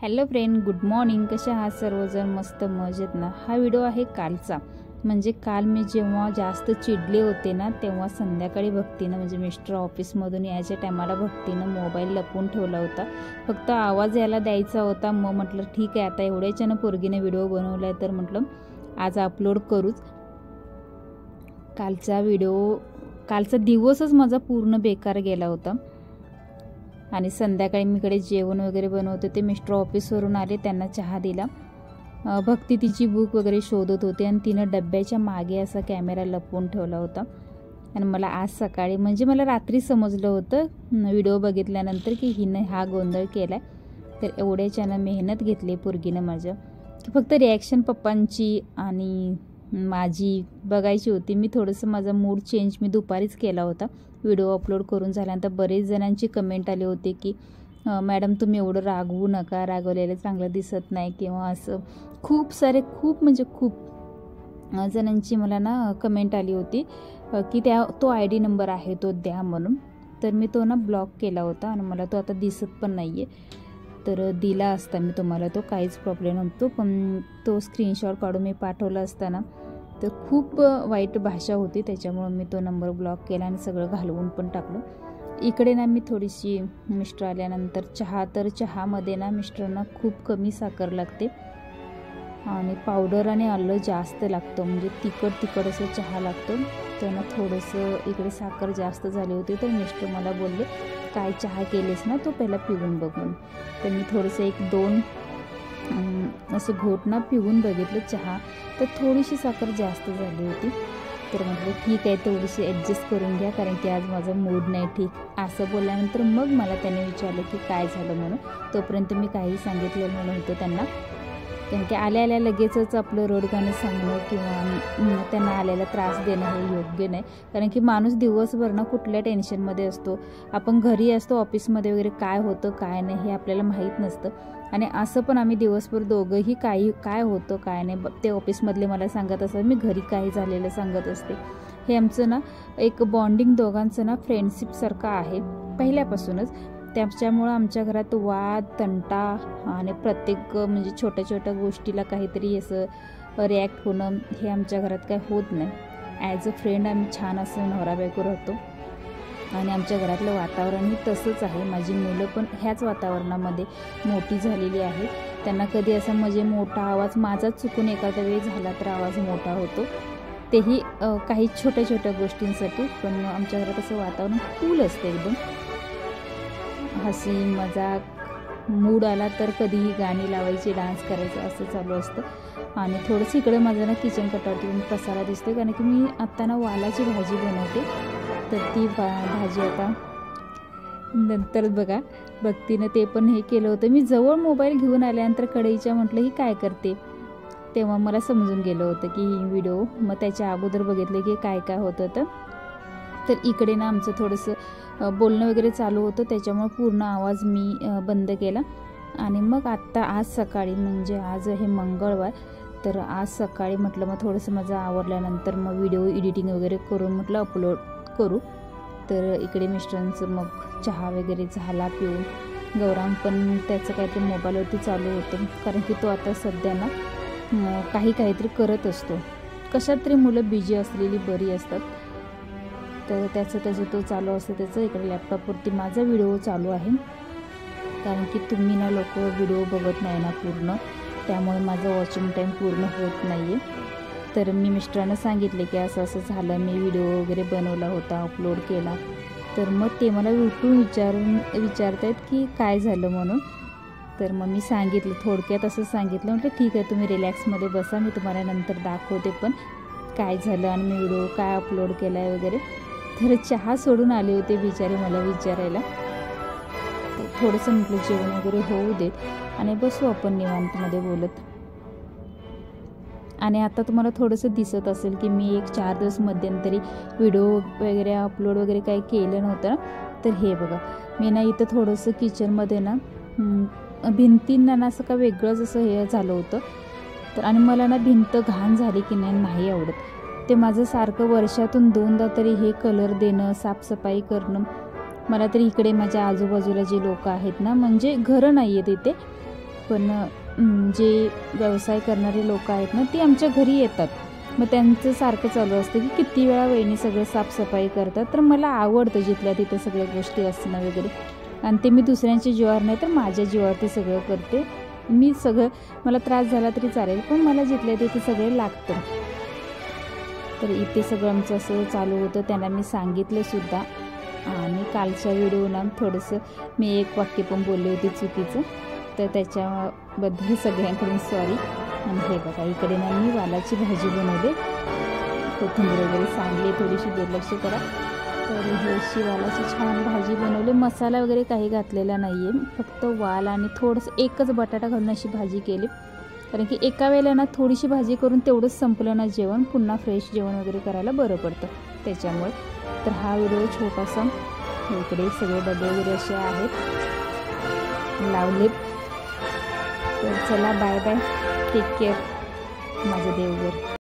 Hello friend, good morning. कसे आहात सर्वजण? मस्त मजेत ना. हा व्हिडिओ आहे कालचा. म्हणजे काल मी जेव्हा जास्त चिडले होते ना, तेव्हा संध्याकाळी भक्तीनं म्हणजे मिस्टर ऑफिसमधून यायच्या टायमाला भक्तीनं मोबाईल लपवून ठेवला होता. फक्त आवाज यायला द्यायचा होता. मग म्हटलं ठीक आहे, आता एवढ्याच्यानं पोरगीने व्हिडिओ बनवला आहे तर म्हटलं आज अपलोड करूच. कालचा दिवसच माझा पूर्ण बेकार गेला होता. आणि संध्याकाळी मी कडे जेवण वगैरे बनवत होते. मिस्टर ऑफिसवरून आले, त्यांना चहा दिला. भक्ती तिची बुक वगैरे शोधत होती आणि तिनं डब्याच्या मागे असा कॅमेरा लपवून ठेवला होता. आणि मला आज सकाळी म्हणजे मला रात्री समजलं होतं व्हिडिओ बघितल्यानंतर की हिनं हा गोंधळ केला आहे. तर एवढ्याच्यानं मेहनत घेतली पोरगीनं माझ्या की फक्त रिॲक्शन पप्पांची आणि माझी बघायची होती. मी थोडंसं माझा मूड चेंज मी दुपारीच केला होता. व्हिडिओ अपलोड करून झाल्यानंतर बरेच जणांची कमेंट आले होते की मॅडम तुम्ही एवढं रागवू नका, रागवलेलं चांगलं दिसत नाही किंवा असं खूप जणांची मला ना कमेंट आली होती की तो आय डी नंबर आहे तो द्या म्हणून. तर मी तो ना ब्लॉक केला होता आणि मला तो आता दिसत पण नाही आहे. तर दिला असता मी तुम्हाला तो, काहीच प्रॉब्लेम नव्हतो. पण तो स्क्रीनशॉट काढून मी पाठवला असताना तर खूप वाईट भाषा होती, त्याच्यामुळं मी तो नंबर ब्लॉक केला आणि सगळं घालवून पण टाकलं. इकडे ना मी थोडीशी मिस्टर आल्यानंतर चहामध्ये ना मिस्टरांना खूप कमी साखर लागते आणि पावडर आणि आलं जास्त लागतं, म्हणजे तिखट असं चहा लागतो. तर ना थोडंसं इकडे साखर जास्त झाली होती. तर मिस्टर मला बोलले काय चहा केलेस ना तो पहिला पिऊन बघून. तर मी थोडंसं 1-2 असं घोट ना पिऊन बघितलं चहा, तर थोडीशी साखर जास्त झाली होती. तर म्हटलं ठीक आहे, थोडीशी ॲडजस्ट करून घ्या कारण की आज माझा मूड नाही ठीक. असं बोलल्यानंतर मग मला त्याने विचारलं की काय झालं म्हणून. तोपर्यंत मी काही सांगितलेलं नव्हतं त्यांना, कारण की आल्या लगेचच आपलं रडगाणं सांगणं किंवा त्यांना आल्याला त्रास देणं हे योग्य नाही. कारण की माणूस दिवसभर ना कुठल्या टेन्शनमध्ये असतो. आपण घरी असतो, ऑफिसमध्ये वगैरे काय होतं काय नाही हे आपल्याला माहीत नसतं. आणि असं पण आम्ही दिवसभर दोघंही काय होतं काय नाही ते ऑफिसमधले मला सांगत असतात, मी घरी काही झालेलं सांगत असते. हे आमचं ना एक बॉन्डिंग दोघांचं ना फ्रेंडशिपसारखं आहे पहिल्यापासूनच. त्याच्यामुळं आमच्या घरात वाद तंटा आणि प्रत्येक म्हणजे छोट्या गोष्टीला काहीतरी असं रिॲक्ट होणं हे आमच्या घरात काय होत नाही. ॲज अ फ्रेंड आम्ही छान असं नवरा बायको राहतो आणि आमच्या घरातलं वातावरणही तसंच आहे. माझी मुलं पण ह्याच वातावरणामध्ये मोठी झालेली आहे. त्यांना कधी असा म्हणजे मोठा आवाज माझाच चुकून एखाद्या वेळी झाला तर आवाज मोठा होतो, तेही काही छोट्या गोष्टींसाठी. पण आमच्या घरात असं वातावरण कूल असतं एकदम. हसी मजाक, मूड आला तर कधीही गाणी लावायची, डान्स करायचं असं चालू असतं. आणि थोडंसं इकडं माझं ना किचन कटावरती पसारा दिसतो कारण की मी आत्ता ना वालाची भाजी बनवते. तर ती भाजी आता नंतर बघा भक्तीनं ते पण हे केलं होतं. मी जवळ मोबाईल घेऊन आल्यानंतर कढईच्या म्हटलं ही काय करते, तेव्हा मला समजून गेलं होतं की ही व्हिडिओ. मग त्याच्या अगोदर बघितलं की काय होत होतं. तर इकडे ना आमचं थोडंसं बोलणं वगैरे चालू होतं, त्याच्यामुळे पूर्ण आवाज मी बंद केला. आणि मग आत्ता आज सकाळी म्हणजे आज हे मंगळवार, तर आज सकाळी म्हटलं मग थोडंसं माझं आवरल्यानंतर मग व्हिडिओ एडिटिंग वगैरे करून म्हटलं अपलोड करू. तर इकडे मिस्टरांचं मग चहा वगैरे झाला पिऊन. गौराम पण त्याचं काहीतरी मोबाईलवरती चालू होतं कारण की तो आता सध्या ना काहीतरी करत असतो. कशात तरी मुलं बिजी असलेली बरी असतात. तर त्याचं तो चालू असतं त्याचं. इकडे लॅपटॉपवरती माझा व्हिडिओ चालू आहे कारण की तुम्ही ना लोक व्हिडिओ बघत नाही ना पूर्ण, त्यामुळे माझं वॉचिंग टाईम पूर्ण होत नाही आहे. तर मी मिस्टरांना सांगितले की असं झालं, मी व्हिडिओ वगैरे बनवला होता, अपलोड केला. तर मग ते मला उठून विचारत आहेत की काय झालं म्हणून. तर मग मी सांगितलं, थोडक्यात असं सांगितलं. म्हटलं ठीक आहे, तुम्ही रिलॅक्समध्ये बसा, मी तुम्हाला नंतर दाखवते पण काय झालं आणि मी व्हिडिओ काय अपलोड केला आहे वगैरे. तर चहा सोडून आले होते बिचारे मला विचारायला. तर थोडंसं म्हटलं जेवण वगैरे होऊ देत आणि बसू आपण निवांतमध्ये बोलत. आणि आता तुम्हाला थोडंसं दिसत असेल की मी 4 दिवस मध्यंतरी व्हिडिओ वगैरे अपलोड वगैरे काही केलं नव्हतं. तर हे बघा मी ना इथं थोडंसं किचनमध्ये ना भिंतींना ना असं का वेगळंच असं हे झालं होतं. तर आणि मला ना भिंत घाण झाली की नाही आवडत. ते माझं सारखं वर्षातून 2दा तरी हे कलर देणं, साफसफाई करणं. मला तरी इकडे माझ्या आजूबाजूला जे लोक आहेत ना, म्हणजे घरं नाही आहेत इथे, पण जे व्यवसाय करणारे लोक आहेत ना, ती आमच्या घरी येतात. मग त्यांचं सारखं चालू असतं की किती वेळा वहिनी सगळं साफसफाई करतात. तर मला आवडतं जिथल्या तिथं सगळ्या गोष्टी असणं वगैरे, आणि ते मी दुसऱ्यांच्या जीवावर नाही तर माझ्या जीवावरती सगळं करते. मी सगळं, मला त्रास झाला तरी चालेल, पण मला जिथल्या तिथे सगळं लागतं. तर इथे सगळं आमचं असं चालू होतं. त्यांना मी सांगितलं सुद्धा. आणि कालच्या व्हिडिओला थोडंसं मी एक वाक्य पण बोलली होती चुकीचं, तर त्याच्याबद्दल सगळ्यांकडून सॉरी. आणि हे बघा, इकडे ना मी वालाची भाजी बनवली, कोथिंबीर वगैरे सांगली, थोडीशी दुर्लक्ष करा. तर ही अशी वालाची छान भाजी बनवली. मसाला वगैरे काही घातलेला नाही आहे, फक्त वाल आणि थोडंसं एकच बटाटा घालून अशी भाजी केली. कारण की एका वेळेला ना थोडीशी भाजी करून तेवढंच संपलं ना जेवण, पुन्हा फ्रेश जेवण वगैरे करायला बरं पडतं त्याच्यामुळे. तर हा व्हिडिओ छोटासा, इकडे सगळे डबे वगैरे असे आहेत लावले. तर चला, बाय बाय, टेक केअर माझं देवघर.